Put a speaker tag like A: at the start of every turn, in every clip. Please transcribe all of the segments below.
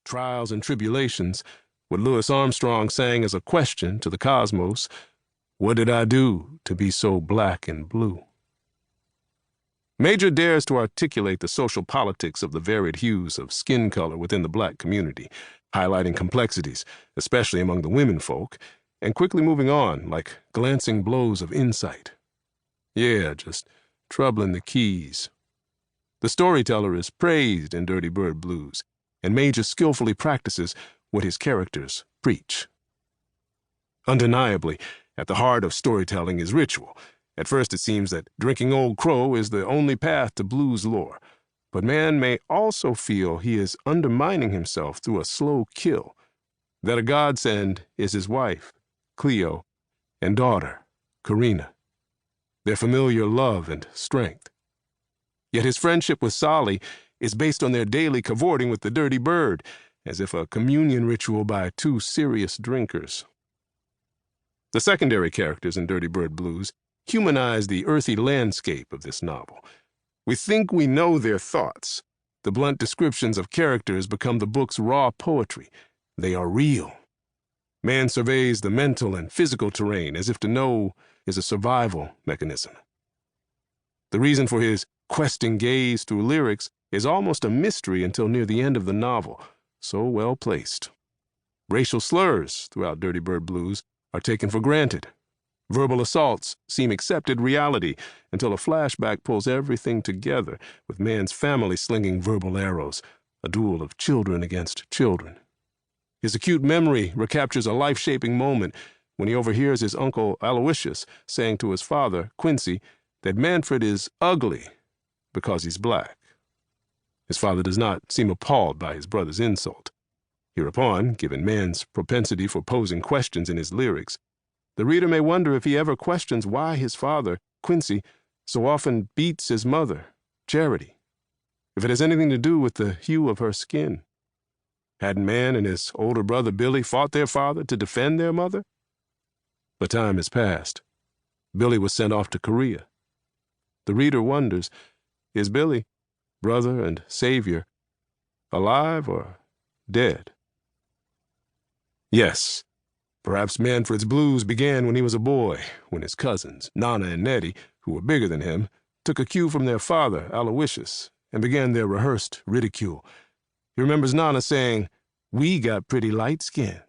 A: trials and tribulations, what Louis Armstrong sang as a question to the cosmos, "What did I do to be so black and blue?" Major dares to articulate the social politics of the varied hues of skin color within the black community, highlighting complexities, especially among the women folk, and quickly moving on like glancing blows of insight. Yeah, just troubling the keys. The storyteller is praised in Dirty Bird Blues, and Major skillfully practices what his characters preach. Undeniably, at the heart of storytelling is ritual. At first it seems that drinking Old Crow is the only path to blues lore, but man may also feel he is undermining himself through a slow kill, that a godsend is his wife, Cleo, and daughter, Karina, their familiar love and strength. Yet his friendship with Sally is based on their daily cavorting with the dirty bird, as if a communion ritual by two serious drinkers. The secondary characters in Dirty Bird Blues humanize the earthy landscape of this novel. We think we know their thoughts. The blunt descriptions of characters become the book's raw poetry. They are real. Man surveys the mental and physical terrain as if to know is a survival mechanism. The reason for his questing gaze through lyrics is almost a mystery until near the end of the novel, so well placed. Racial slurs throughout Dirty Bird Blues are taken for granted. Verbal assaults seem accepted reality until a flashback pulls everything together, with man's family slinging verbal arrows, a duel of children against children. His acute memory recaptures a life-shaping moment when he overhears his uncle Aloysius saying to his father, Quincy, that Manfred is ugly because he's black. His father does not seem appalled by his brother's insult. Hereupon, given man's propensity for posing questions in his lyrics, the reader may wonder if he ever questions why his father, Quincy, so often beats his mother, Charity, if it has anything to do with the hue of her skin. Hadn't man and his older brother Billy fought their father to defend their mother? But time has passed. Billy was sent off to Korea. The reader wonders, is Billy, brother and savior, alive or dead? Yes. Perhaps Manfred's blues began when he was a boy, when his cousins, Nana and Nettie, who were bigger than him, took a cue from their father, Aloysius, and began their rehearsed ridicule. He remembers Nana saying, "We got pretty light skin."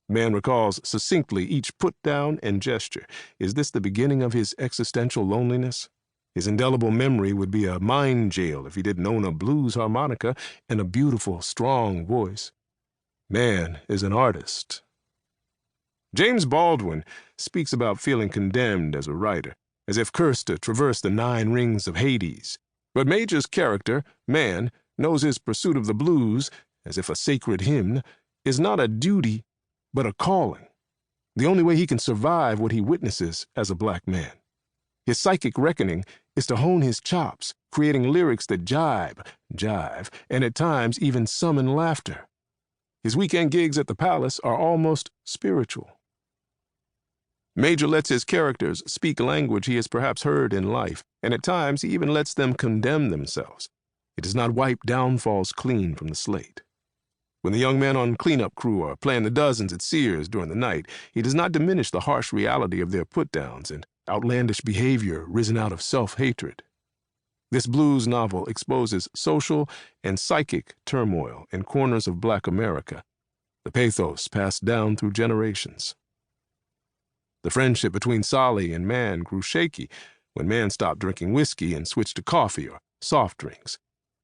A: Man recalls succinctly each put-down and gesture. Is this the beginning of his existential loneliness? His indelible memory would be a mind jail if he didn't own a blues harmonica and a beautiful, strong voice. Man is an artist. James Baldwin speaks about feeling condemned as a writer, as if cursed to traverse the 9 rings of Hades. But Major's character, Man, knows his pursuit of the blues, as if a sacred hymn, is not a duty, but a calling. The only way he can survive what he witnesses as a black man. His psychic reckoning is to hone his chops, creating lyrics that jive, and at times even summon laughter. His weekend gigs at the Palace are almost spiritual. Major lets his characters speak language he has perhaps heard in life, and at times he even lets them condemn themselves. He does not wipe downfalls clean from the slate. When the young men on cleanup crew are playing the dozens at Sears during the night, he does not diminish the harsh reality of their put-downs and outlandish behavior risen out of self-hatred. This blues novel exposes social and psychic turmoil in corners of black America, the pathos passed down through generations. The friendship between Sally and Man grew shaky when Man stopped drinking whiskey and switched to coffee or soft drinks.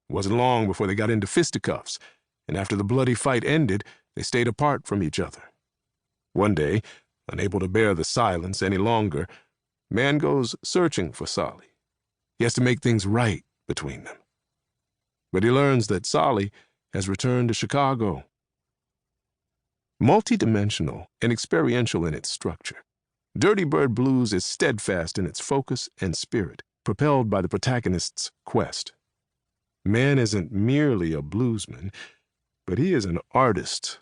A: It wasn't long before they got into fisticuffs, and after the bloody fight ended, they stayed apart from each other. One day, unable to bear the silence any longer, Man goes searching for Sally. He has to make things right between them. But he learns that Sally has returned to Chicago. Multidimensional and experiential in its structure, Dirty Bird Blues is steadfast in its focus and spirit, propelled by the protagonist's quest. Man isn't merely a bluesman, but he is an artist,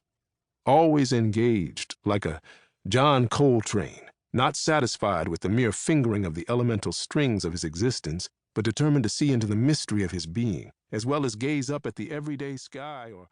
A: always engaged, like a John Coltrane, not satisfied with the mere fingering of the elemental strings of his existence, but determined to see into the mystery of his being, as well as gaze up at the everyday sky or